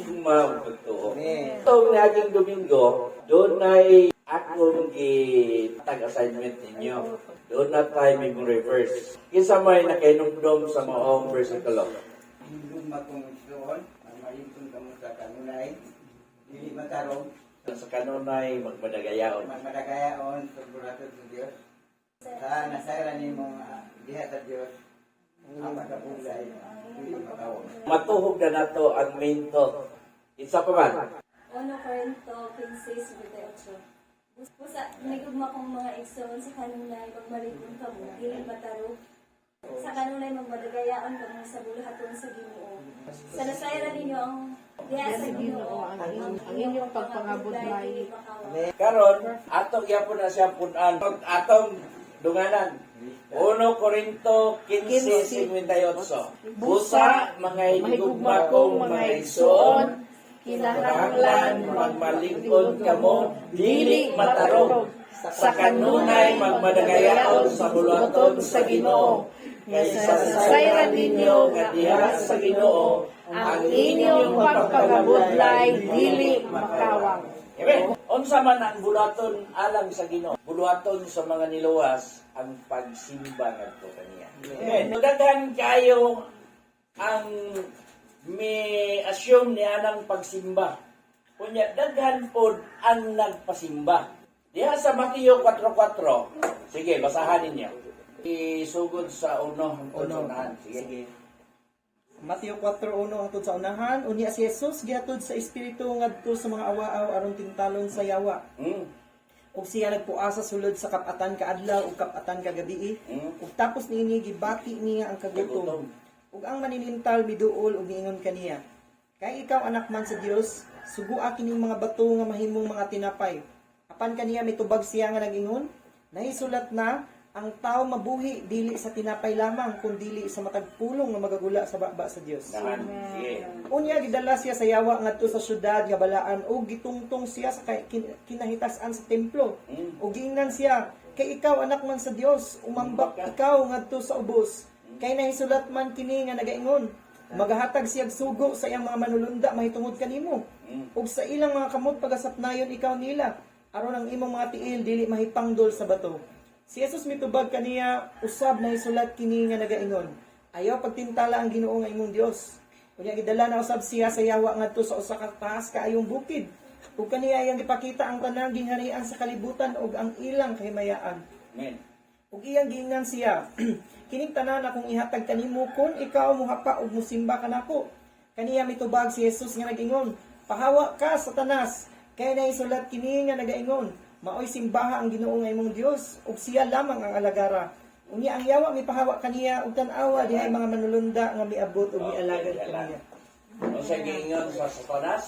higugma ug pagtuo. Itong naging Domingo, doon ay akong tag-assignment ninyo. Doon na tayo may reverse. Kinsa may nakainumdum sa maong versikulo. Higugma kong igsoon, ang malingkong kamo sa kanunay, dili matarong, Sa kanunay, magmadagayaon. magmadagayaon, sa buratod sa Diyos. Sa nasayra ni mong diha sa Diyos, ang magkabulay, dili matawag. Matuhog na nato ang main thought. Isa pa man. 1 Corinto 15:28. Busa nigugma kong mga igsoon sa kanunay magmaligong kamo, dili matarog. Sa kanunay magmadagayaon kamo sa bulahaton sa Ginoo. Sa nasayra ninyo ang diha sa Ginoo, ang inyong pagpangabot dili ay makawa. Karon, atong gyapon na siya punan. Atong dunganan. 1 Corinto 15:58. Busa mga hinigugma kong mga igsoon, kinahanglan magmalingkod kamo, dili matarog. Sa kanunay magmadagayaon sa bulaton sa Ginoo. Kaysa sa sayra ninyo nga diha sa Ginoo, ang inyong pagpangabudlay dili makawang. Amen. Unsa man ang bulaton alang sa Ginoo? Bulaton sa mga niluwas ang pagsimba ngadto kaniya. Amen. Daghan kayo ang may assume niya ng pagsimba. Kunya daghan pod ang nagpasimba. Diha sa Mateo 4:4. Sige, basahan ninyo. Isugod sa unahan. Sige. Mateo 4:1 hangtod sa unahan, unya si Jesus gihatod sa espiritu ngadto sa mga awaaw aron tintalon sa yawa. Ug siya nagpuasa sulod sa kapatan kaadlaw ug kapatan kagabi. Ug tapos niini gibati niya ang kagutom. Ug ang maninintal miduol ug niingon kaniya, kay ikaw anak man sa Dios, sugua kining mga bato nga mahimong mga tinapay. Apan kaniya mitubag siya nga nag-ingon, nahisulat na ang tao mabuhi dili sa tinapay lamang kundi sa matag pulong nga magagula sa baba sa Dios. Unya gidala siya sa yawa ngadto sa syudad nga balaan ug gitungtong siya sa kinahitasan sa templo. Ug giingnan siya, kay ikaw anak man sa Dios, umambak ikaw ngadto sa ubos. Kay nahisulat man kini nga nagaingon, magahatag siya sugo sa iyang mga manulunda mahitungod kanimo. Ug sa ilang mga kamot pagasapnayon ikaw nila, aron ang imong mga tiil dili mahipangdol sa bato. Si Jesus mitubag kaniya, usab na isulat kini nga nagaingon, ayaw pagtintala ang Ginoo nga imong Dios. Unya gidala na usab siya sa yawa ngadto sa usa ka taas kaayong bukid. Ug kaniya iyang gipakita ang tanang gingharian sa kalibutan ug ang ilang kahimayaan. Amen. Ug iyang giingnan siya, kining tanan akong ihatag kanimo kun ikaw mohapa ug mosimba kanako. Kaniya mitubag si Jesus nga nagingon, pahawa ka Satanas, kay naisulat kini nga nagaingon, maoy simbaha ang Ginoo nga imong Dios ug siya lamang ang alagara. Unya ang yawa mipahawa kaniya ug tan-awa dihay mga manulunda nga miabot ug mialagad kaniya. Unsa giingon sa Satanas?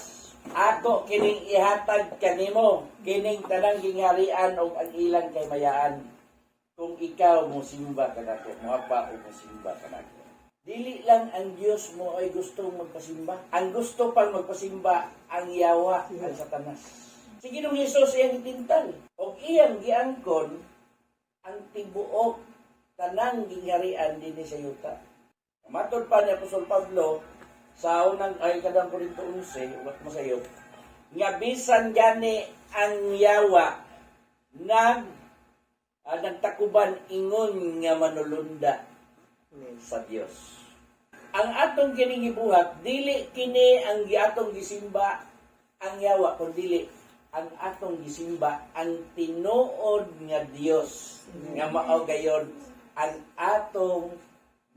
Ako kining ihatag kanimo, kining tanang gingharian ug ang ilang kahimayaan. Kung ikaw mo simba kanako, moapa o mosimba kanako. Dili lang ang Dios mo ay gustong magpasimba. Ang gusto pang magpasimba ang yawa, ang Satanas. Si Ginoong Hesus iyang itintal. O iyang giangkon ang tibuok tanang gingharian dinhi sa yuta. Matod pa ni Apostol Pablo sa unang ay kadang Korinto 11, ugat masayo, nga bisan gani ang yawa nagtakuban ingon nga manulunda sa Dios. Ang atong kining gibuhat dili kini ang giatong gisimba ang yawa kundi ang atong gisimba ang tinuod nga Dios nga mao gayon ang atong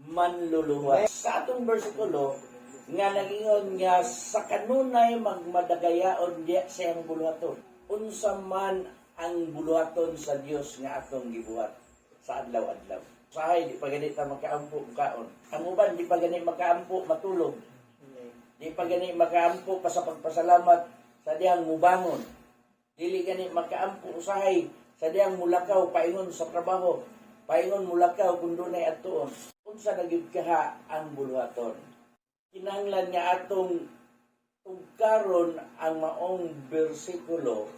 manluluwas. Sa atong bersikulo nga nagingon nga sa kanunay magmadagayaon diya sa iyang buluhaton. Unsa man ang buluhaton sa Dios nga atong gibuhat sa adlaw-adlaw. Sahay di pa gani ta makaampo kaon. Ang uban di pa gani makaampo matulog. Di pa gani makaampo pa sa pagpasalamat sa dihang mubangon. Dili gani makaampo usahay sa diyang mulakaw paingon sa trabaho, paingon mulakaw kung dunay atuon. Unsa na gyud kaha ang buluhaton? Kinahanglan nga atong tugkaron ang maong bersikulo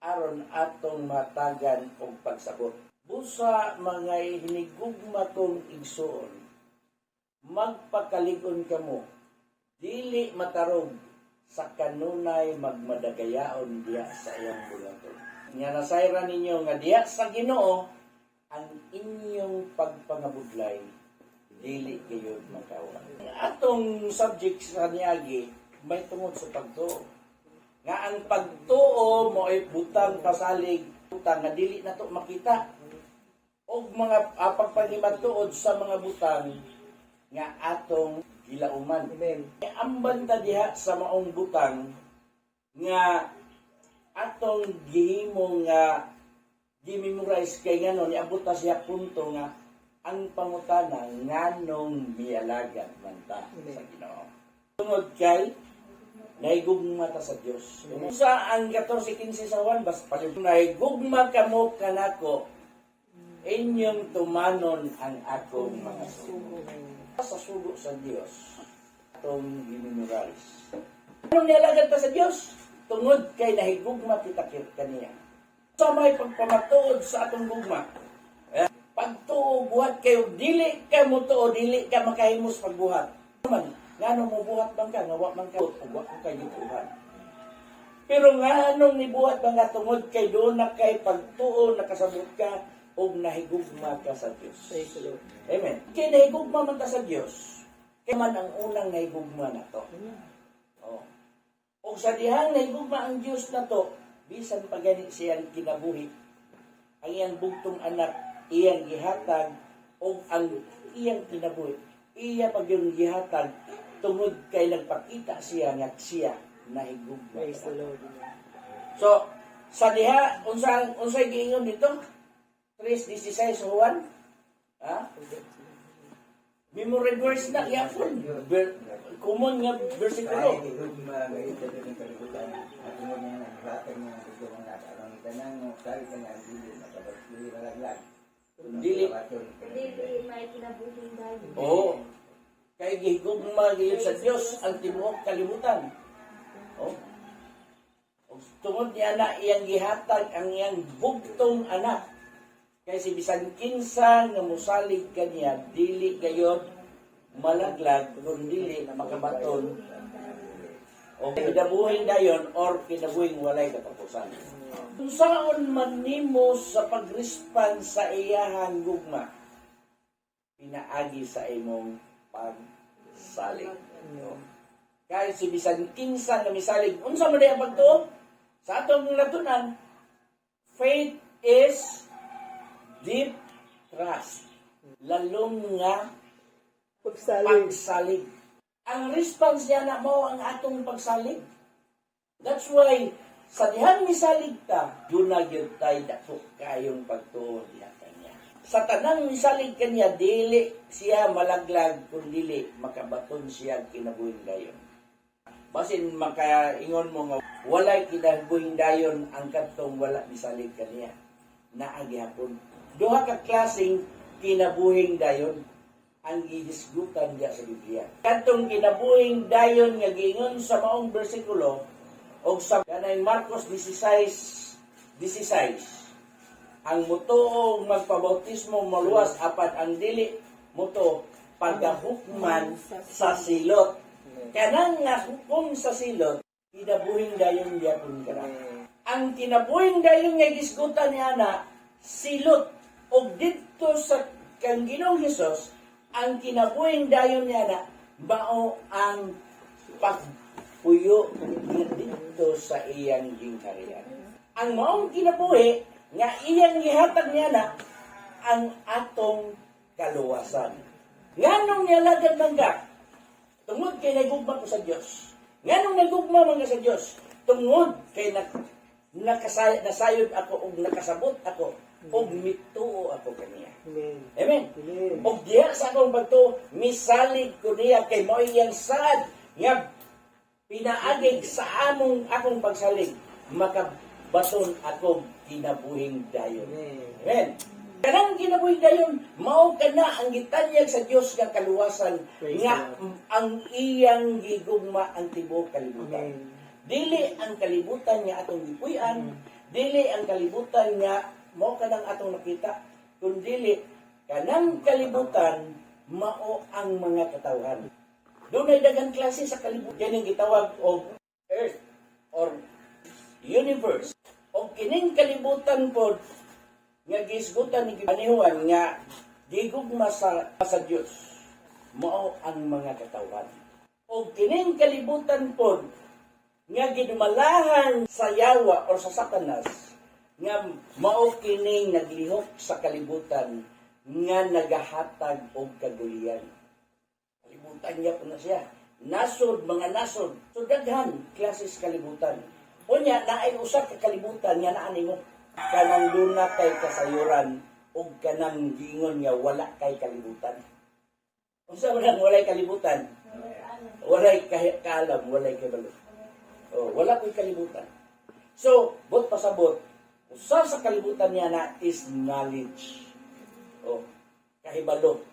aron atong matagan og pagsabot. Busa mga hinigugma kong igsoon, magpakalig-on kamo, dili matarog. sa kanunay magmadagayaon diya sa iyang bulaton. Nga nasayra ninyo nga diya sa Ginoo ang inyong pagpangabudlay dili kayo makawa. Atong subject sa niagi may tungod sa pagtuo. Nga ang pagtuo mo ay butang pasalig, butang nga dili na to makita. O mga pagpangimatuod sa mga butang nga atong gilauman. Amen. Ang banda diha sa maong butang nga atong gihimo nga gi-memorize kay ngano niabot ta siya punto nga ang pangutana nganong mialagan man ta sa Ginoo. Tungod kay naigugma ta sa Dios. Sa ang 14:15 sa 1 bas palib naigugma kamo kanako inyong tumanon ang akong mga sugo. Sa sugo sa Dios atong gi-memorize. Anong nialagan ta sa Dios? Tungod kay nahigugma kita kaniya. Sa may pagpamatuod sa atong gugma. Pagtuo buhat kayo, dili ka mo tuo, dili ka makahimos pagbuhat. Man, ngano mo buhat bang ka, nga man ka, wa ko kayo tuhan. Pero nganong ni buhat bang ka, tungod kay doon na kay pagtuo, nakasabot ka, o nahigugma ka sa Diyos. Praise the Lord. Amen. Kaya nahigugma man ta sa Diyos, kaya man ang unang nahigugma na to. Oh. O sa dihang nahigugma ang Diyos na to, bisan pa ganit siyang kinabuhi, ang iyang bugtong anak, iyang gihatag, o ang iyang kinabuhi, iya pag yung gihatag, tungod kay nagpakita siya nga siya nahigugma. Praise the Lord. So, sa diha, unsay giingon dito? 3:16 sa Juan? Ha? Memory verse na, yapon. Common nga versikulo. Ay, gugma nga ito ng kalibutan. At mo niya nagbatag niya ito mga nakarang tanang mo, sabi ka nga, dili, nakabasili, malaglag. Dili. Dili may kinabuhing dahil. Oo. Kay gihigugma gayud sa Dios ang tibuok kalibutan. Oh. Og tungod niya na iyang gihatag ang iyang bugtong anak. Kay si bisan kinsa nga mosalig kaniya dili gayud malaglag kundi makabaton o kinabuhing dayon or kinabuhing walay katapusan. Kung saan man nimo sa pagrespan sa iyahang gugma, pinaagi sa imong pagsalig. Kaya si bisan kinsa nga misalig, unsa man ang pagtuo? Sa atong natunan, faith is deep trust. Lalong nga pagsalig. Ang response niya na mo ang atong pagsalig. That's why, sa dihang misalig ta, doon na yun tayo dako kayong pagtuo niya kanya. Sa tanang misalig kanya, dili siya malaglag, kung dili makabaton siya kinabuhing dayon. Basin makaingon mo nga, walay kinabuhing dayon ang katong wala misalig kanya. Naagihapon. Duha ka klaseng kinabuhing dayon ang gidisgutan diya sa Biblia. Katong kinabuhing dayon nga giingon sa maong bersikulo og sa kanay Marcos 16:16 ang mutuo magpabautismo maluwas apat ang dili muto pagahukman sa silot. Kanang nga hukom sa silot kinabuhing dayon gyapon kana. Ang kinabuhing dayon nga gisgutan niya na silot og didto sa kang Ginoong Hesus ang kinabuhing dayon niya na mao ang pagpuyo dito sa iyang gingharian. Ang maong kinabuhi nga iyang gihatag niya na ang atong kaluwasan. Nganong nialagan man ka? Tungod kay nagugma ko sa Dios. Nganong nagugma man ka sa Dios? Tungod kay nasayod ako o nakasabot ako o mituo ako kaniya. Amen. Amen. Amen. O diha sa akong pagtuo, misalig ko niya kay mo iyang sad nga pinaagig sa akong pagsalig makabaton akong kinabuhing dayon. Amen. Amen. Kanang kinabuhing dayon, mao kana ang gitanyag sa Dios nga kaluwasan Praise nga the Lord. ang iyang gigugma ang tibuok kalibutan. Amen. Dili ang kalibutan nga atong gipuy-an, dili ang kalibutan nga mao kanang atong nakita, kundi kanang kalibutan mao ang mga katawhan. Doon ay daghang klase sa kalibutan. Yan ang gitawag og universe. O kining kalibutan po nga gisgutan ni Juan nga gigugma sa Dios mao ang mga katawan. O kining kalibutan po nga ginumalahan sa yawa o sa Satanas nga mao kining naglihok sa kalibutan nga nagahatag og kagulian. Kalibutan niya po na siya. Nasod, mga nasod. So daghan klases kalibutan. Unya naay usa ka kalibutan nga naa nimo kanang duna kay kasayuran ug kanang giingon nga wala kay kalibutan. Unsa man ang walay kalibutan? Walay kaalam, walay kabalo. Oh, wala ko'y kalibutan. So, bot pasabot, usa sa kalibutan niya na is knowledge. Oh, kahibalo.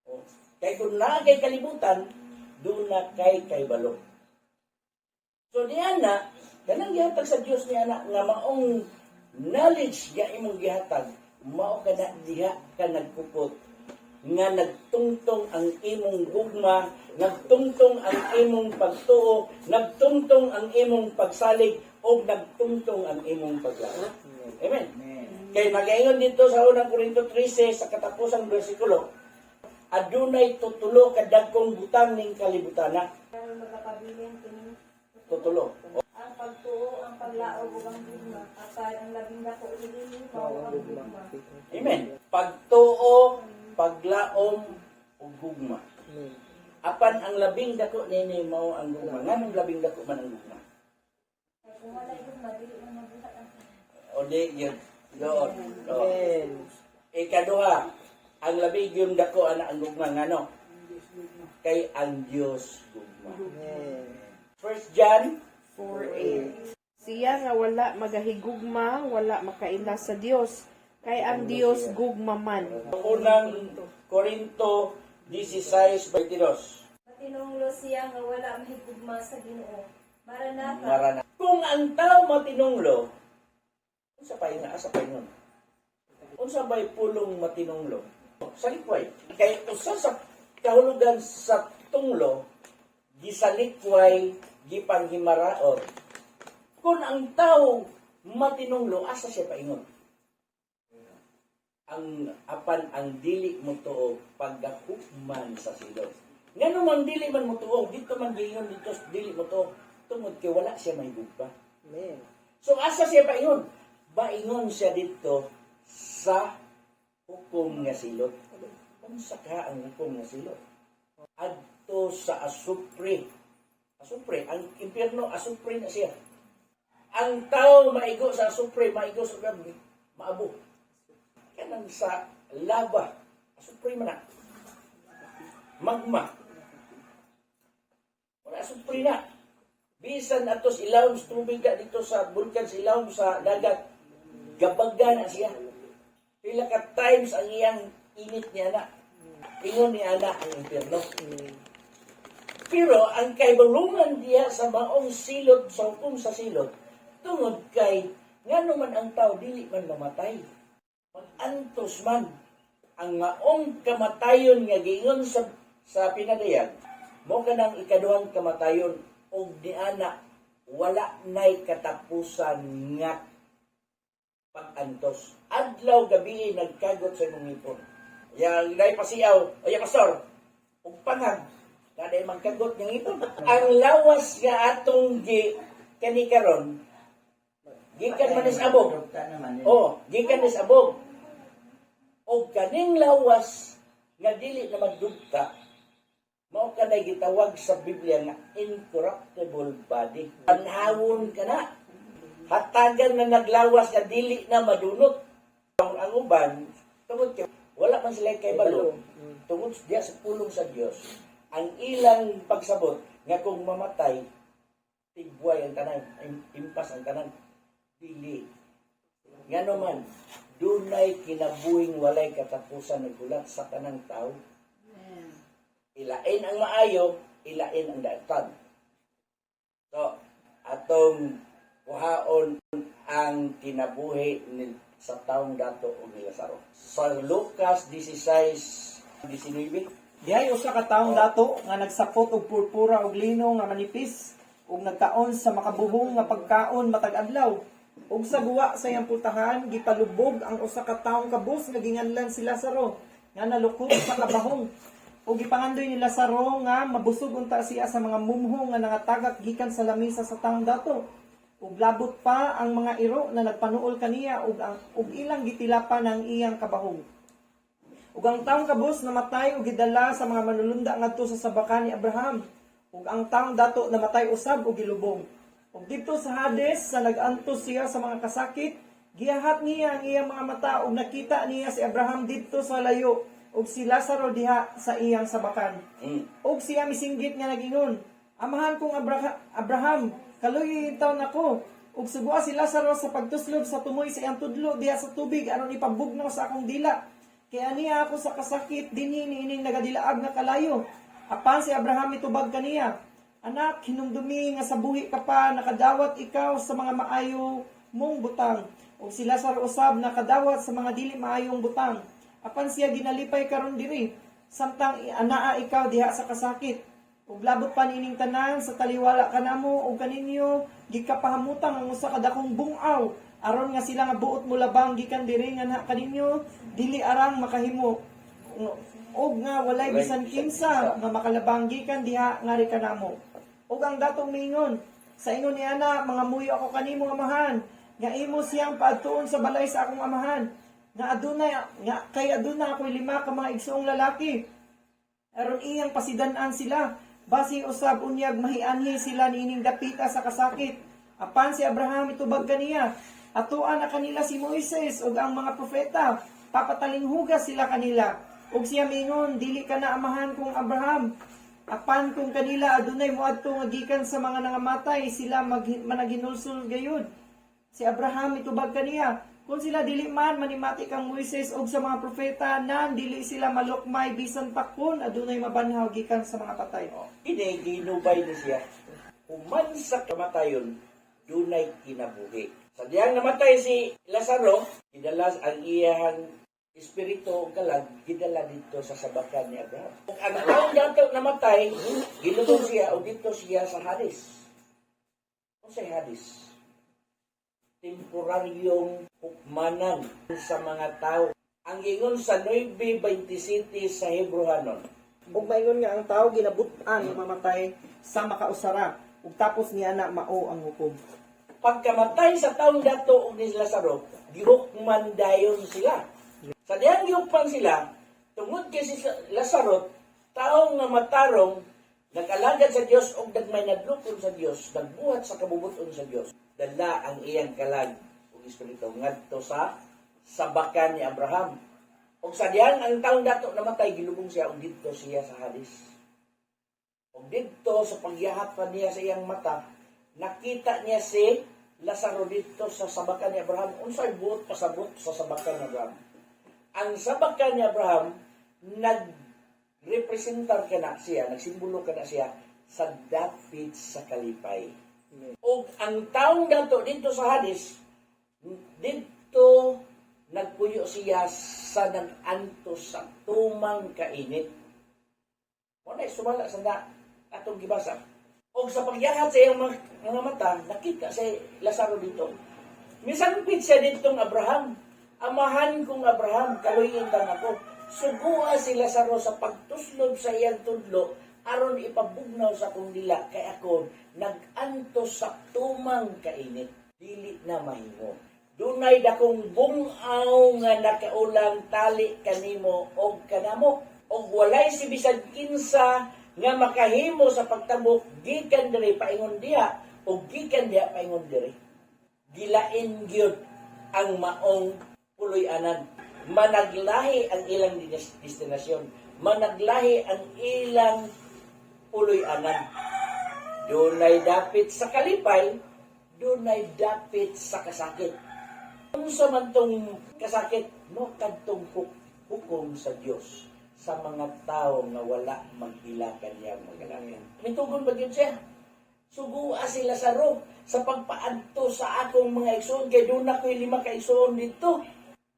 Oh, kay kung na kay kalibutan, doon na kay balo. So diyan na, kanang gihatag sa Dios niya na nga maong knowledge nga imong gihatag, mao ka na diha ka nagkupot nga nagtungtong ang imong gugma, nagtungtong ang imong pagtuo, nagtungtong ang imong pagsalig, o nagtungtong ang imong paglaro. Amen. Kay magaingon dito sa unang Korinto 13 sa katapusang bersikulo, adunay tutulo ka dagkong butang ning kalibutana. Karon magkapabilin kini Tutulo. ang pagtuo, ang paglaog ug ang gugma, apan ang labing dako dili mao ang gugma. Amen. Pagtuo, paglaom, ug gugma. Apan ang labing dako nini mao ang gugma. Nganong labing dako man ang gugma? Kay kung wala gugma dili man mabuhat ang O di yun. Doon. O. Amen. Ikaduha, ang labing yung dako ana ang gugma ngano? Kay ang Dios gugma. Amen. 1 John 4:8. Siya nga wala magahigugma, wala makaila sa Dios, kay ang Dios gugma man. unang Korinto 16:22. matinunglo siya nga wala mahigugma sa Ginoo. Maranatha. Marana. Kung ang tao matinunglo, unsa pa nga asa pa nun? Unsa ba'y pulong matinunglo? Sa likway. Kay usa sa kahulugan sa tunglo, gisalikway, gipanghimaraot. Kung ang tao matinunglo, asa siya paingon? Ang apan ang dili mo tuo pagdahukman sa silot. Ngano man dili man mo tuo, dito man giingon dito dili mo tuo, tungod kay wala siya may gugma. Amen. So asa siya paingon? Baingon siya dito sa hukom nga silot. Unsa ka ang hukom nga silot? Adto sa asupre. Asupre, ang impyerno asupre na siya. Ang tao maigo sa asupre, maigo sa gabi, maabo. Kanang sa lava, asupre man na. Magma. Wala asupre na. Bisan atos ilawom sa tubig na dito sa bulkan, sa ilawom sa dagat, gabaga na siya. Pila ka times ang iyang init niya na. Ingon ni ana ang impyerno. Pero ang kaibalungan diya sa maong silot, sa hukom sa silot, tungod kay ngano man ang tao dili man mamatay. Mag-antos man ang maong kamatayon nga giingon sa pinadayag, mo kanang ikaduhang kamatayon og diana wala nay katapusan nga pag-antos. Adlaw gabi nagkagot sa imong ngipon. Yang dai pasiaw, o ya pastor, ug pangag kada magkagot ng ngipon. Ang lawas nga atong kani karon gikan man sa abog. Oh, gikan sa abog. O kaning lawas nga dili na magdugta, mao kanay gitawag sa Biblia nga incorruptible body. Panhawon ka na. Hatagan na naglawas nga dili na madunot. Ang uban, tungod kay wala man sila kay balo. Tungod diya sa pulong sa Dios, ang ilang pagsabot nga kung mamatay, tigway ang tanan, impas ang tanan. Dili. Nga naman, dunay kinabuhing walay katapusan naggulat sa tanang tao. Ilain ang maayo, ilain ang daatan. So, atong kuhaon ang kinabuhi sa taong dato o ni Lazaro. Sa Lucas 16:19, Dihay usa ka taong dato nga nagsapot og purpura og lino nga manipis ug nagkaon sa makabuhong nga pagkaon matag adlaw. Ug sa guwa sa iyang pultahan gipalubog ang usa ka taong kabus nga ginganlan si Lazaro nga nalukop sa kabahong. Ug gipangandoy ni Lazaro nga mabusog unta siya sa mga mumho nga nangatagak gikan sa lamisa sa taong dato. Ug labot pa ang mga iro na nagpanuol kaniya ug ilang gitilapan ang iyang kabahong. Ug ang taong kabus namatay ug gidala sa mga manulunda ngadto sa sabakan ni Abraham. Ug ang taong dato namatay usab ug gilubong. Ug dito sa Hades sa nagantos siya sa mga kasakit, giyahat niya ang iyang mga mata ug nakita niya si Abraham dito sa layo ug si Lazaro diha sa iyang sabakan. Ug siya misinggit nga nagingon, "Amahan kong Abraham, kaluoy taon nako." Ug sugwa si Lazaro sa pagtuslog sa tumoy sa iyang tudlo diha sa tubig aron ipabugnaw sa akong dila. Kaya niya ako sa kasakit dinhi niining nagadilaag nga kalayo. Apan si Abraham itubag kaniya, "Anak, hinumdumi nga sa buhi ka pa, nakadawat ikaw sa mga maayo mong butang. O si Lazaro usab nakadawat sa mga dili maayong butang. Apan siya ginalipay karon diri, samtang anaa ikaw diha sa kasakit. Ug labot pa nining tanan sa taliwala kanamo ug kaninyo gikapahamutang ang usa ka dakong bungaw aron nga sila nga buot mo labang gikan diri nga na kaninyo dili arang makahimo. Og nga walay bisan kinsa nga makalabang gikan diha ngari kanamo." Ug ang datong mingon, "Sa ingon ni ana, mga muyo ako kanimo amahan, nga imo siyang paadtuon sa balay sa akong amahan, nga aduna ako'y 5 ka mga igsoong lalaki. Aron iyang pasidan-an sila, basi usab unyag mahianhi sila niining dapita sa kasakit. Apan si Abraham itubag kaniya, atuan na kanila si Moises ug ang mga propeta, papatalinghugas sila kanila. Ug siya mingon, dili ka na amahan kong Abraham. Apan kung kanila adunay moadto nga gikan sa mga nangamatay, sila managinulsol gayud." Si Abraham itubag kaniya, "Kung sila dili man manimati kang Moises ug sa mga propeta nan dili sila malukmay bisan pa kun adunay mabanhaw gikan sa mga patay." Kini ginubay ni siya. Human sa kamatayon, dunay kinabuhi. Sa diyang namatay si Lazaro, gidalas ang iyang espiritu o kalag, gidala dito sa sabakan ni Abraham. Kung ang taong dato namatay, ginulong siya o dito siya sa Hades. O sa Hades? Temporaryong hukmanan sa mga tao. Ang ingon sa 9:27 sa Hebrehanon. Ug maingon nga ang tao ginabutan nga mamatay sa makausara ug tapos niya na mao ang hukom. Pagkamatay sa taong dato o ni Lazaro, gihukman dayon sila. Sa diyang gihukman sila, tungod kay si Lazaro, taong nga matarong, nag-alagad sa Dios o nagmay nadlukon sa Dios, nagbuhat sa kabubuton sa Dios. Dala ang iyang kalag o espiritu ngadto sa sabakan ni Abraham. O sa diyang ang taong dato namatay, gilubong siya o dito siya sa Hades. O dito sa pagyahat pa niya sa iyang mata, nakita niya si Lazaro dito sa sabakan ni Abraham. Unsay buot pasabot sa sabakan ni Abraham. Ang sabakan ni Abraham, nag-representar ka na siya, nagsimbolo ka na siya sa dapit sa kalipay. O ang taong dato dito sa Hades, dito nagpuyo siya sa nag-antos sa tumang kainit. Muna sumala sa atong gibasa. O sa pagyahat sa iyang mga mata, nakita si Lazaro dito. Misampit siya ditong Abraham. "Amahan kong Abraham, kaluyin kang ako." Sugua si Lazaro sa pagtuslog sa iyang tudlo aron ipabugnaw sa akong dila kay ako nag-antos sa tumang kainit. Dili na mahimo. Dunay dakong bungaw nga nakaulang tali kanimo og kanamo. Og walay si bisan kinsa nga makahimo sa pagtabok gikan diri paingon diha o gikan diha paingon diri. Gilain gyud ang maong puloy-anan. Managlahi ang ilang destinasyon. Managlahi ang ilang puloy-anan. Dunay dapit sa kalipay, dunay dapit sa kasakit. Kung sa mantong kasakit, no kadtong hukom sa Dios sa mga tao nga wala maghilakan niyang magalangan. Mitugon ba yun siya? Sugua si Lazaro sa pagpaadto sa akong mga igsoon kay doon ako'y 5 ka igsoon dito.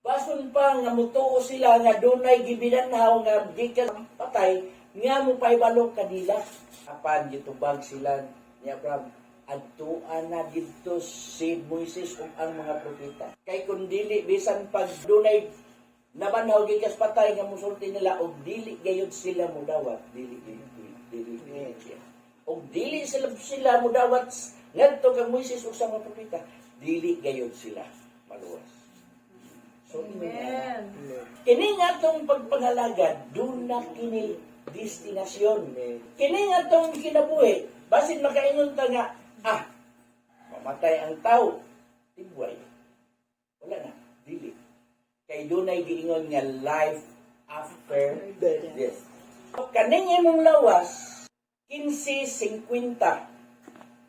Bason pa nga mutuo sila nga dunay gibidanhaw nga gikan patay nga mo paibalo kanila. Apan gitubag sila ni Abraham, adtuan na dito si Moises ug ang mga propeta. Kay kung dili bisan pag dunay nabanhaw gikas patay nga musulti nila og dili gayud sila mudawat, dili siya. Og dili sila mudawat ngadto kang Moises ug sa mga propeta, dili gayud sila maluwas. So, Amen. kini nga itong pagpangalagad, doon na kini destinasyon. Kini nga itong kinabuhi, basin makaingon ta nga, mamatay ang tao, tibway. Wala na, dili. Kay doon ay giingon nga life after death. Kaning imong lawas, 15:50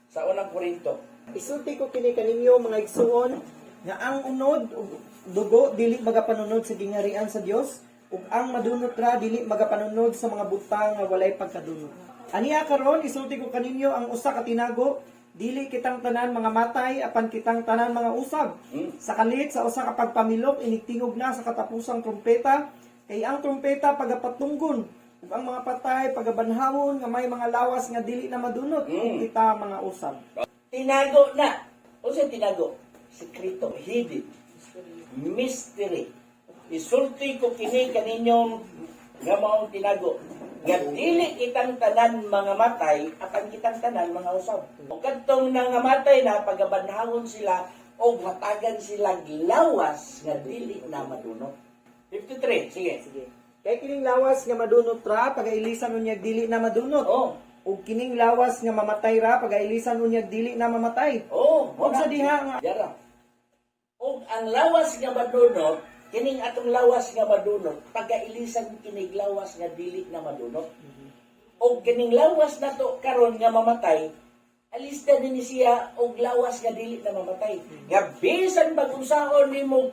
sa unang Korinto. Isulti ko kini kaninyo mga igsuon nga ang unod ug dugo dili magapanunod sa gingarian sa Dios ug ang madunot ra dili magapanunod sa mga butang nga walay pagkadunot. Aniya karon isulti ko kaninyo ang usa ka tinago dili kitang tanan mga matay apan kitang tanan mga usab. Sa kalit sa usa ka pagpamilok inigtingog na sa katapusang trumpeta kay ang trumpeta pagapatunggon ug ang mga patay pagabanhawon nga may mga lawas nga dili na madunot ug kita mga usab. Tinago na. O sa tinago? Sekreto, hidden, mystery. Isulti ko kini kaninyong nga maong tinago. Nga dili kitang tanan mga matay, apan kitang tanan mga usab. O kadtong nangamatay na, pagabanhawon sila, o hatagan silang lawas nga dili na madunot. 53, sige. Kay kining lawas nga madunot ra pagailisan unyag dili na madunot. Oh. Ug kining lawas nga mamatay ra pagailisan unyag dili na mamatay. Oh, Ug sa diha nga Yara. O ang lawas nga madunot, kining atong lawas nga madunot, pagailisan kining lawas nga dili na madunot. O kining lawas na to karon nga mamatay, alista din siya og lawas nga dili na mamatay. Nga bisan pag-unsaon nimo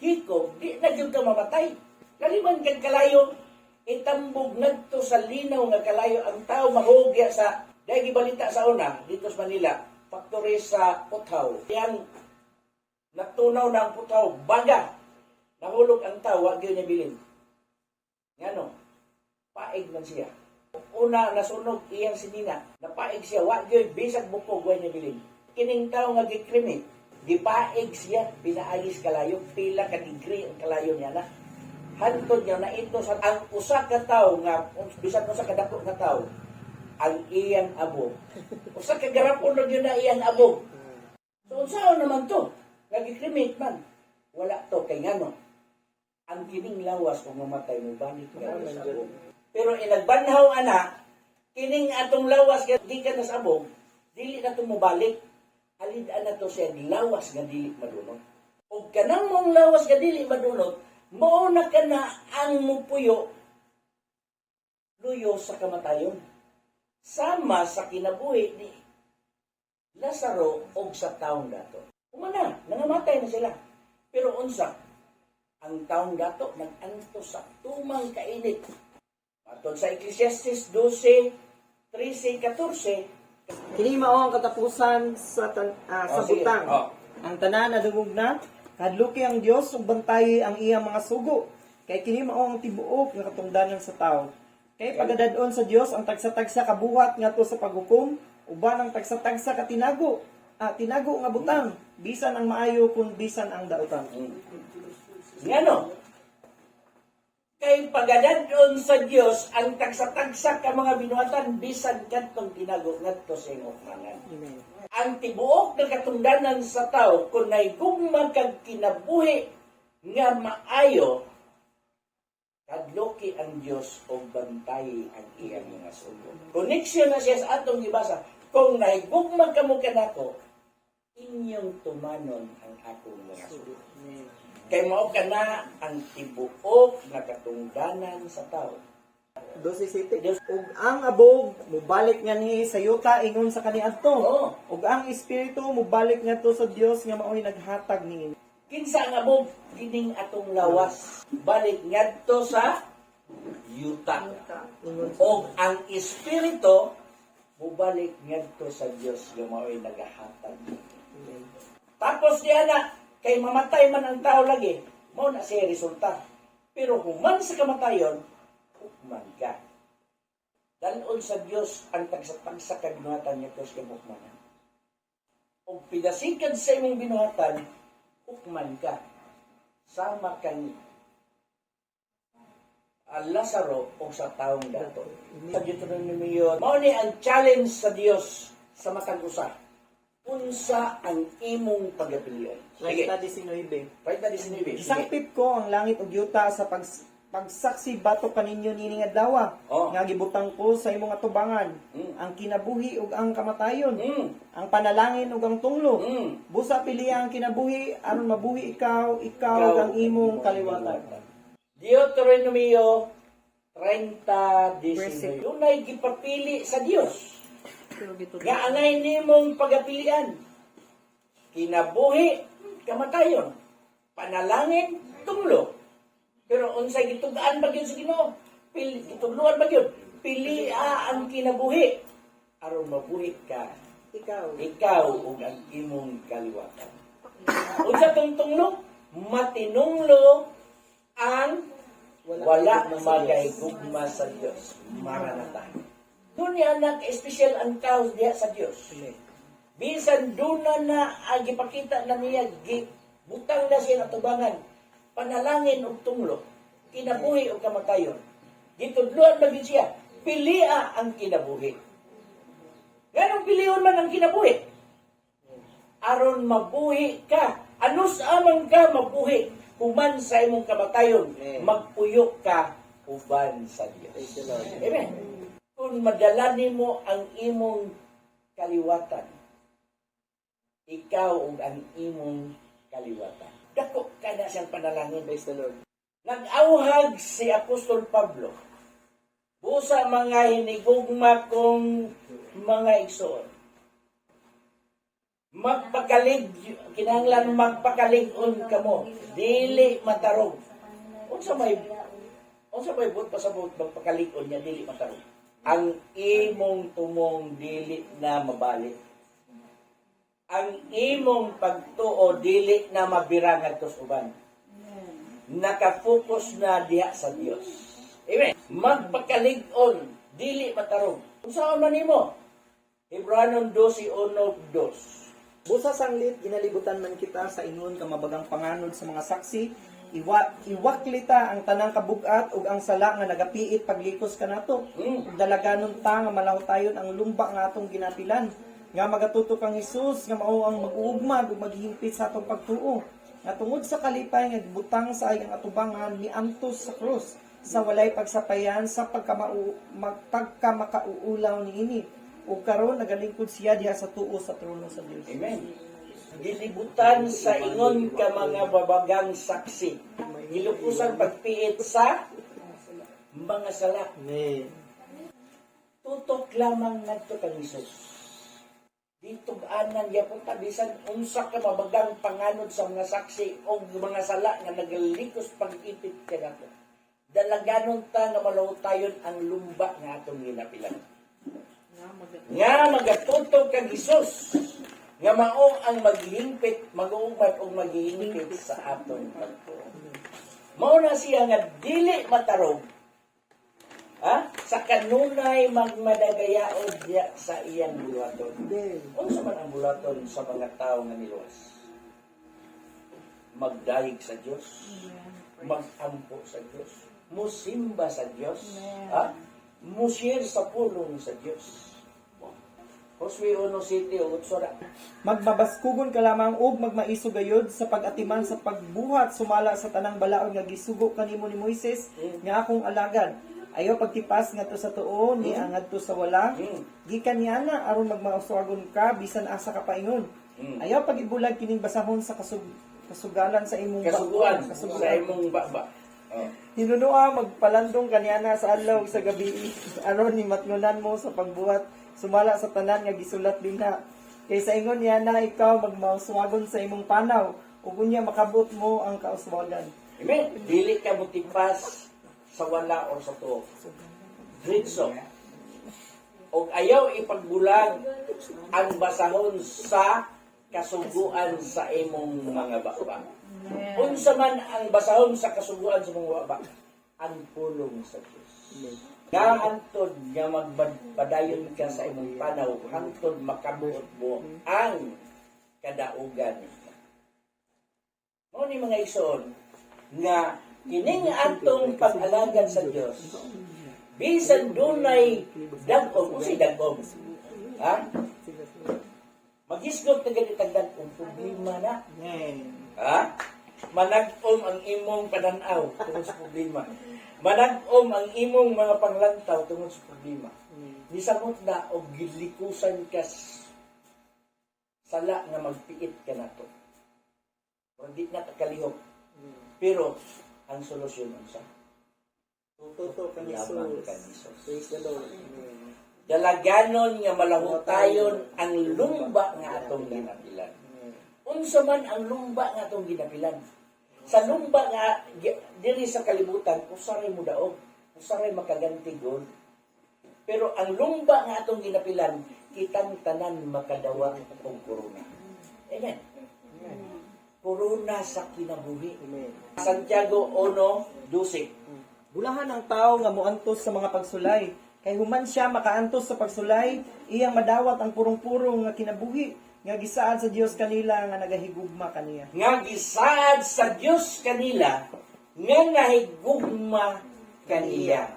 hiko, di na gyud ka mamatay. Kaliman kag kalayo, itambog ngadto sa linaw nga kalayo ang tao mahugya sa dahil gibalita sa una dito sa Manila, factory sa Puthaw. Yang natunaw na ang Puthaw, baga, nahulog ang tao, wag yun niya bilin. Ngano, paig man siya. Una, nasunog iyang sinina, napaig siya, wag yun, bisag bukog, wag niya bilin. Kining tao nga gikrimit, gipaig siya, pinaagis kalayo, pila ka degree ang kalayo niya na. Hantod niya na ito sa ang usa ka tawo nga bisan usa ka dako nga tawo ang iyang abo. Usa ka garapon yun na iyang abo. So unsa naman to? Nagikrimit man. Wala to kay ngano. Ang kining lawas kung mamatay mo balik ka sa abo. Pero inagbanhaw ana kining atong lawas nga gikan sa abo, dili na to mobalik. Halid-an na to siya lawas nga dili madunot. Og kanang mong lawas nga dili madunot, mao na ka na ang mupuyo luyo sa kamatayon. Sama sa kinabuhi ni Lazaro og sa taong dato. Umana, nangamatay na sila. Pero unsa, ang taong dato nag-anto sa tumang kainit. Atol sa Ecclesiastes 12:13-14, kini mao ang katapusan sa sige. butang. Oh. Ang tanan nadungog na kadluki ang Dios ug bantayi ang iyang mga sugo. Kay kini mao ang tibuok nga katungdanan sa tawo. Kay pagadadon sa Dios ang tagsa-tagsa kabuhat ngadto sa paghukom, uban ang tagsa-tagsa ka tinago. Tinago nga butang, bisan ang maayo kun bisan ang dautan. Ngano? Kay pagadadon sa Dios ang tagsa-tagsa ka mga binuhatan bisan kadtong tinago ngadto sa imong mangan. Amen. Ang tibuok ng katungdanan sa tao kung naigugma kag kinabuhi nga maayo, kadloki ang Dios o bantay ang iyang mga sugo. Koneksyon na siya sa atong gibasa. Kung naigugma ka mo kanako, inyong tumanon ang akong mga sugo. Kay mao kana ang tibuok na katungdanan sa tao. 12:7. Ug ang abog mubalik nga ni sa yuta ingon sa kaniadto. Oo. Ug ang espiritu mubalik ngadto sa Dios nga mao'y naghatag niini. Kinsa ang abog kining atong lawas balik ngadto sa yuta. O ang espiritu mubalik ngadto sa Dios nga mao'y nagahatag. Tapos diya na kay mamatay man ang tao lagi, mao na siya resulta. Pero human sa kamatayon, hukman ka. Dalon sa Dios ang tagsa-tagsa kabinuhatan niya sa kabukmanan. o pidasikan sa imong binuhatan, hukman ka. Sama kang Lazaro o sa taong dato. Sa Deuteronomio, mao ni ang challenge sa Dios sa matag usa. Unsa ang imong pagapilian? Sige. Right 19. Right na 19. Sige. Gisangpit ko ang langit ug yuta sa pagsaksi batok kaninyo nining adlaw. Oh. Nga gibutang ko sa imong atubangan ang kinabuhi ug ang kamatayon, ang panalangin ug ang tunglo. Busa piliya ang kinabuhi aron mabuhi ikaw ug ang imong kaliwatan. Deuteronomio 30:19. Dunay gipapili sa Dios. Nga angay nimong pagapilian. Kinabuhi, kamatayon. Panalangin, tunglo. Pero unsay gitugaan ba gyud sa Ginoo? Gitugluan ba gyud? Pilia ang kinabuhi aron mabuhi ka. Ikaw ug ang imong kaliwatan. Unsa tong tunglo? Matinunglo ang wala magahigugma sa Dios. Maranatha. Doon niya espesyal ang tao diya sa Dios. Bisan doon na gipakita na niya, butang na siya natubangan, panalangin o tunglo, kinabuhi o kamatayon. Gitudluan na siya, pilia ang kinabuhi. Ganong piliyon man ang kinabuhi? Aron mabuhi ka. Anus amang ka mabuhi? Human sa imong kamatayon, magpuyo ka uban sa Dios. Amen. Kung madala nimo ang imong kaliwatan, ikaw ug ang imong kaliwatan. Dako ka na siyang panalangin. Praise the Lord. Nag-awhag si Apostol Pablo busa mga hinigugma kong mga igsoon. Magpakalig, kinahanglan magpakalig-on kamo, dili matarong. Unsa may but pasabot magpakalig-on niya, dili matarong. Ang imong tumong dili na mabalik. Ang imong pagtuo dili na mabirang adto sa uban. Nakafocus na diha sa Dios. Amen. Magpakalig-on, dili matarong. Unsa man nimo? Hebreanon 12:1-2. Busa sanglit, ginalibutan man kita sa ingon ka mabagang panganod sa mga saksi, iwaklita ang tanang kabugat ug ang sala nga nagapiit paglikos kanato. Ug dalaganon ta nga malawtayon ang lumba nga atong ginapilan. Nga magatutok ang Hesus nga mao ang mag-uugmad ug maghimpit sa atong pagtuo. Nga tungod sa kalipay nga gibutang sa ayang atubangan ni Antos sa krus sa walay pagsapayan sa pagkamakauulaw niini. O karon nagalingkod siya diha sa tuo sa trono sa Dios. Amen. Gilibutan sa ingon ka mga babagang saksi. Gilupusan pagpiit sa mga sala. Amen. Tutok lamang ngadto kang Hesus. Dito anan gyapon ta bisan unsa ka mabagang panganod sa mga saksi o mga sala nga nagalikos pag-ipit kanato. Dalaganon ta nga malawtayon ang lumba nga atong ginapilan. Nga magatutok kang Hesus nga mao ang maghihimpit, mag-uumad o maghihimpit sa aton pagtuo. Mao na siya nga dili matarog sa kanunay magmadagayaod diya sa iyang bulaton. Unsa man ang bulaton sa mga tawo nga niluwas? Magdayeg sa Dios, magampo sa Dios, musimba sa Dios, mushare sa pulong sa Dios. Josue 1:7-8. Magbabaskugon ka lamang ug magmaisugayod sa pag-atiman sa pagbuhat sumala sa tanang balaod nga gisugo kanimo ni Moises nga akong alagad. Ayaw pagtipas ngadto sa tuo ni ngadto sa wala. Gikan niya na aron magmauswagon ka bisan asa ka paingon. Ayaw pagibulag kining basahon sa kasugalan sa imong Kasuguan sa imong baba. Hinunoa magpalandong kaniana sa adlaw ug sa gabi aron ni matnunan mo sa pagbuhat sumala sa tanan nga gisulat dinha. Kay sa ingon niya na ikaw magmauswagon sa imong panaw ug unya makabot mo ang kauswagan. Amen. Dili ka motipas sa wala o sa tuo. Dritso. O ayaw ipagbulag ang basahon sa kasuguan sa imong mga baba. Unsa man ang basahon sa kasuguan sa mga baba? Ang pulong sa Diyos. Nga hantod nga magpadayon ka sa imong panaw, hantod makabuot mo ang kadaugan. Mo ni mga igsoon nga kining atong pag-alagad sa Dios. Bisan dunay dagom, unsay dagom? Ha? Magisgot na ganit ang dagom problema na. Amen. Ha? Manag-om ang imong pananaw tungod sa problema. Manag-om ang imong mga panglantaw tungod sa problema. Nisamot na og gilikusan ka sala nga magpiit ka nato. Hindi na kalihok. Pero ang solusyon unsa? Tuto ka ni Lamang Jesus. ka ni Jesus. Praise the Lord. Amen. Dalaganon nga malahutayon ang lumba nga atong ginapilan. Unsa man ang lumba nga atong ginapilan. Sa lumba nga diri sa kalibutan, usaray mo daog, usaray makaganti gold. Pero ang lumba nga atong ginapilan, kitang tanan makadawa og korona. Amen. Korona sa kinabuhi. Amen. Santiago 1:12. Bulahan ang tao nga moantos sa mga pagsulay. Kay human siya makaantos sa pagsulay, iyang madawat ang purong-purong nga kinabuhi nga gisaad sa Dios kanila nga nagahigugma kaniya. Nga gisaad sa Dios kanila nga nahigugma kaniya.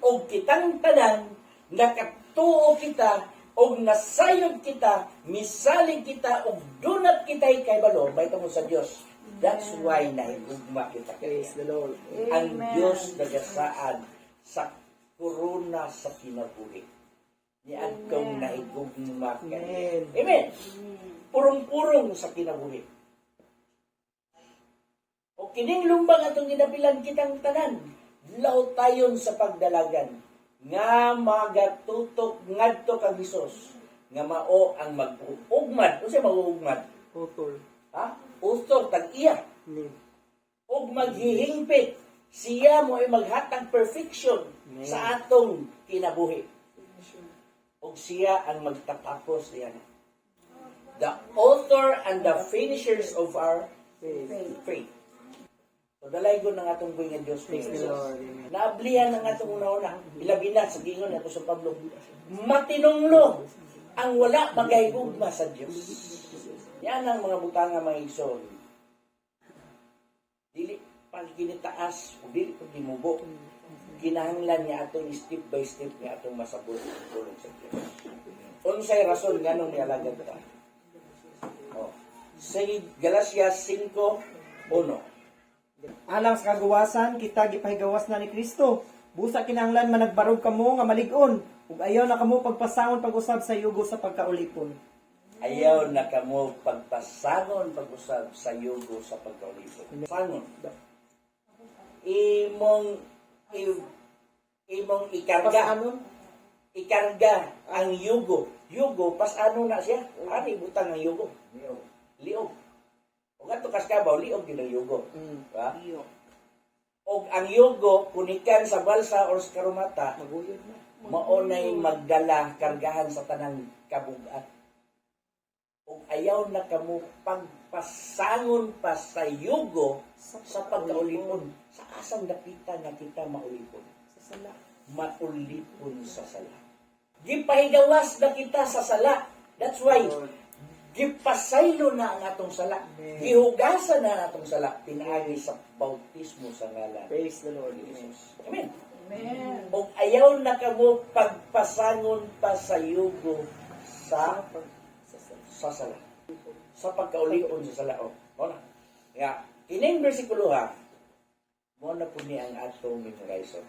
O kitang tanan nakatuo kita og nasayod kita, misalig kita og dunat kitay kay balo bay tungod sa Dios. That's why nahigugma kita kaniya. Praise the Lord. Ang Dios nagasaad sa korona sa kinabuhi. Ni adtong nahigugma kaniya. Amen. Purong-purong sa kinabuhi. O kining lumbang atong ginapilan kitang tanan, law tayon sa pagdalagan nga magatutok ngadto kang Hesus nga mao ang mag-ugmad. Unsay mag-ugmad? Putol. Ha? Ustok tag iya. Amen. Og maghihingpit. Siya mo ay maghatag perfection sa atong kinabuhi. Og siya ang magtatapos diyan. The author and the finishers of our faith. So dalaygon ng atong buhay nga Dios. Praise the Lord. Amen. Naablihan ng atong una-una. Ilabi na sa gingon nato sa Pablo. Matinunglo ang wala magahigugma sa Dios. Yan ang mga butanga mga igsoon. Dili pagkinitaas o dili pag dimubo. Kinahanglan niya atong step by step niya atong masabot ang tulong sa Dios. Unsay rason nganong nialagad ta? Oh. Sa Galatias 5:1. Alang sa kagawasan, kita gipahigawas na ni Kristo. Busa kinahanglan managbarog kamo nga malig-on. Ug ayaw na kamo pagpasangon pag-usab sa yugo sa pagkaulipon. Ayaw na kamo pagpasangon pag-usab sa yugo sa pagkaulipon. Sangon. Imong ikarga. Ikarga ang yugo. Yugo, pasano na siya? Ano ibutang ang yugo? Liog. O nga to kaskabaw, liog yun ang yugo. Diba? O ang yugo, kunikan sa balsa o sa karumata, maunay magdala, kargahan sa tanang kabugat. O ayaw na kamo pagpasangon pa sa yugo sa pagkaulipon. Sa asang dapita na kita maulipon? Sa sala. Maulipon sa sala. Gipahigawas na kita sa sala. That's why, gipasaylo na ang atong sala. Gihugasan na ang atong sala. Pinaagi sa bautismo sa ngalan. Praise the Lord. Amen. O ayaw na kamo pagpasangon pa sa yugo sa sala. Sa pagkaulipon sa sala. O na. Nga, kining bersikulo ha, mo na po niya ang atong memorizer.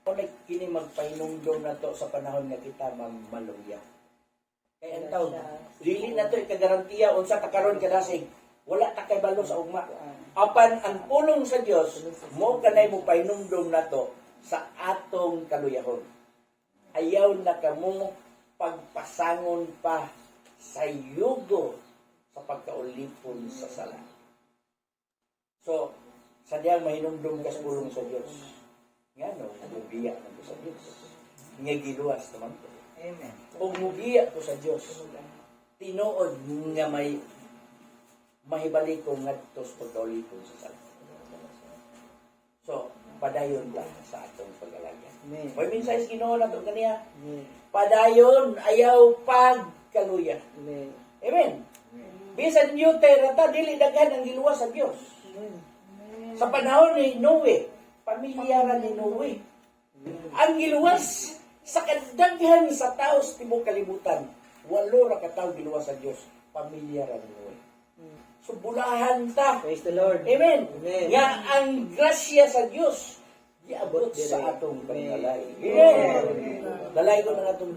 O na kini magpahinungdom na to sa panahon nga kita maluya. Kaya ang taon, dili na to ikagarantiya unsa takaron kadasig. Wala ta kay balo sa ugma. Apan ang pulong sa Dios mo kanay mo pahinumdom na to sa atong kaluyahon. Ayaw na kamo pagpasangon pa sa yugo sa pagkaulipon sa sala. So, sadyang mahinumdom ka sa pulong sa Dios. Nga no, mubiya na ko sa Dios. Nga giluwas naman ko. Amen. O mubiya ko sa Dios. Tinuod nga may mahibalik ko ngadto sa pagkaulipon sa sala. So, padayon ba sa atong pag-alaga? Amen. May mensahe Ginoo na to kaniya. Amen. Padayon ayaw pagkaluya. Amen. Amen. Bisan New Terra ta, dili daghan ang giluwas sa Dios. Sa panahon ni Noe, pamilyaran ni Noe. Ang giluwas sa kadaghan sa tao sa tibuok kalibutan, 8 ra ka tawo giluwas sa Dios, pamilyaran ni Noe. So bulahan ta. Praise the Lord. Amen. Amen. Nga ang grasya sa Dios giabot sa atong pagdalay. Amen. Dalay ko na atong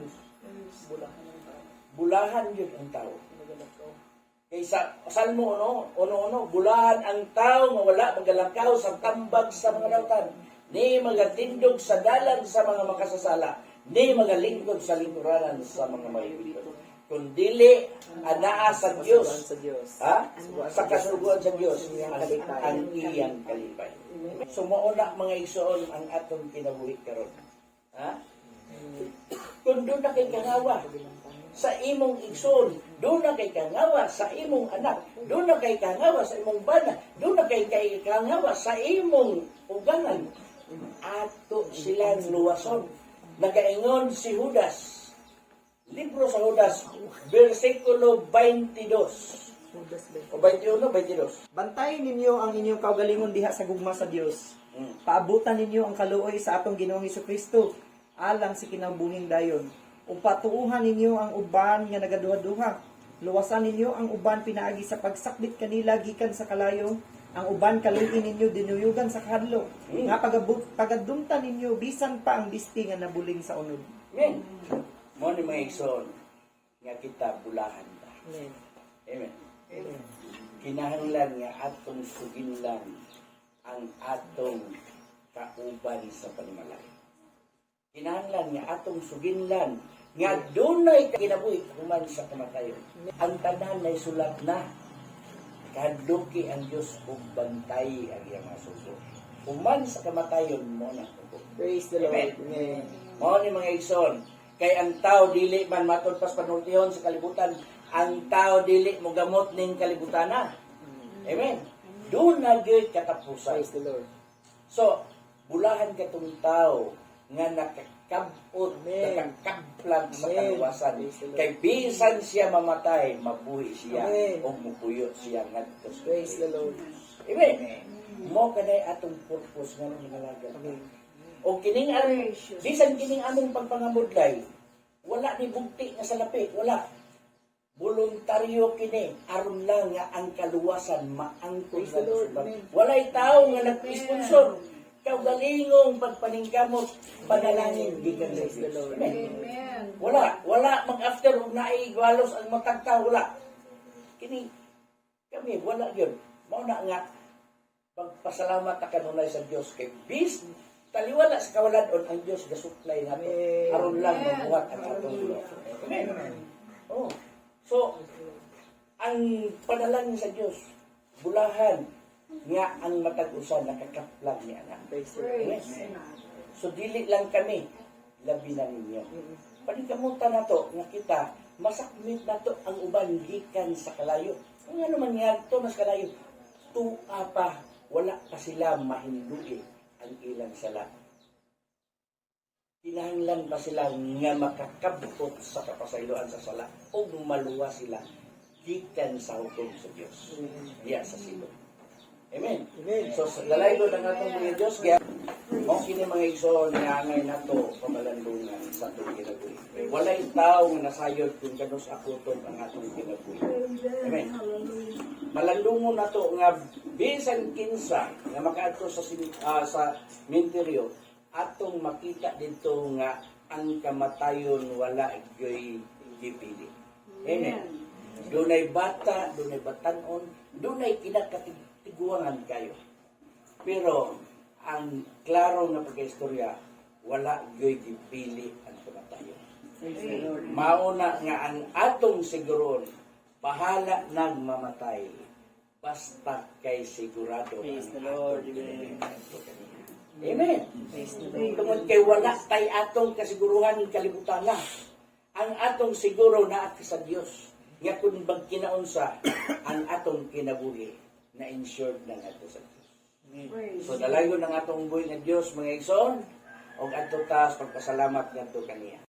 bulahan yun ang tao. Kaysa Salmo bulahan ang tao nga wala magalakaw sa tambag sa mga dautan, ni magatindog sa dalan sa mga makasasala, ni magalingkod sa lingkuranan sa mga maibigan. Kung dili anaa sa Dios, Sa Diyos. ha? Sa kasuguan sa Diyos, ang iyang kalipay. So mauna mga igsoon ang atong kinabuhi karon. Ha? Kung doon na kay kangawa sa imong igsoon, doon na kay kangawa sa imong anak, doon na kay kangawa sa imong bana, doon na kay kangawa sa imong ugangan, ato silang luwason. Nagaingon si Judas, libro sa Judas, versikulo 22. O 21, 22. Bantayan ninyo ang inyong kaugalingon diha sa gugma sa Dios. Paabutan ninyo ang kaluoy sa atong Ginoong Hesukristo alang si kinabuhing dayon. Ug patuuhan ninyo ang uban nga nagaduha-duha. Luwasan ninyo ang uban pinaagi sa pagsakbit kanila gikan sa kalayo. Ang uban kaluin ninyo dinuyugan sa kadlo. Nga pagadumtan ninyo bisan pa ang bisti nga nabuling sa unod. Amen. Mo ni mga igsoon nga kita bulahan ta. Amen. Amen. Kinahanglan nga atong suginlan ang atong kauban sa panimalay. Kinahanglan nga atong suginlan nga dunay kinabuhi human sa kamatayon. Ang tanan ay sulat na. Kaduki ang Diyos ug bantay ang iyang mga suso. Human sa kamatayon mo na. Praise the Lord. Amen. Amen. Mo ni mga igsoon, kay ang tao dili man matod pas panultihon sa kalibutan, ang tao dili mo gamot ning kalibutana. Amen. Doon na gyud katapusan. Praise the Lord. So, bulahan katong tao nga nakakabot, Amen. nakakablag sa Amen. kaluwasan. Praise the Lord. Kay bisan siya mamatay, mabuhi siya Amen. o mupuyo siya ngadto sa Praise the Lord. Amen. Mo kanay atong purpose nga nangalaga. Amen. O kining bisan kining among pagpangabudlay, wala ni bugti nga salapi, wala. Voluntaryo kini aron lang nga ang kaluwasan maangkon Praise the sa Lord. suban. Amen. Walay tao nga nag-sponsor. Kaugalingong pagpaningkamot panalangin gikan sa Praise the Dios. Lord. Amen. Wala mag-after ug naay galos ang matagta, wala. Kini kami wala gyud. Mao na nga pagpasalamat ta kanunay sa Dios kay bis taliwala sa kawalan-on ang Dios gasuplay nato Amen. aron lang mabuhat ang atong buhay. Amen. Oh. So ang panalangin sa Dios bulahan nga ang matag-usa nakakaplag ni anak. Praise the Lord. Yes. So dili lang kami labi na ninyo. Panikamutan nato nga kita masakmit nato ang uban gikan sa kalayo. Kung ano man yan to mas kalayo tuwa pa wala pa sila mahindui ang ilang sala. Kinahanglan pa sila nga makakabot sa kapasayloan sa sala o maluwa sila gikan sa hukom sa Dios. Diya sa silong. Amen. Amen. So sa dalaylo ng atong mga Dios kaya mo kini mga igsoon nga angay nato pamalandungan sa atong kinabuhi. Walay tao nga nasayod kung kanos akuton ang atong kinabuhi. Amen. Malandungon nato nga bisan kinsa nga makaadto sa minteryo atong makita dito nga ang kamatayon wala gyoy gipili. Amen. Dunay bata, dunay batanon, dunay kinakatiguangan kayo. Pero ang klaro nga pagkaistorya wala gyoy gipili ang kamatayon. Praise the Lord. Mauna nga ang atong siguron bahala nang mamatay basta kay sigurado Praise ang the Lord. atong Amen. Praise the Lord. Tungod kay wala tay atong kasiguruhan ng kalibutan na. Ang atong siguro na sa Dios. Nga kung bagkinaunsa ang atong kinabuhi na insured na ato sa Dios. So dalayon ng atong buhay nga Dios mga igsoon og adto ta sa pagpasalamat ngadto kaniya.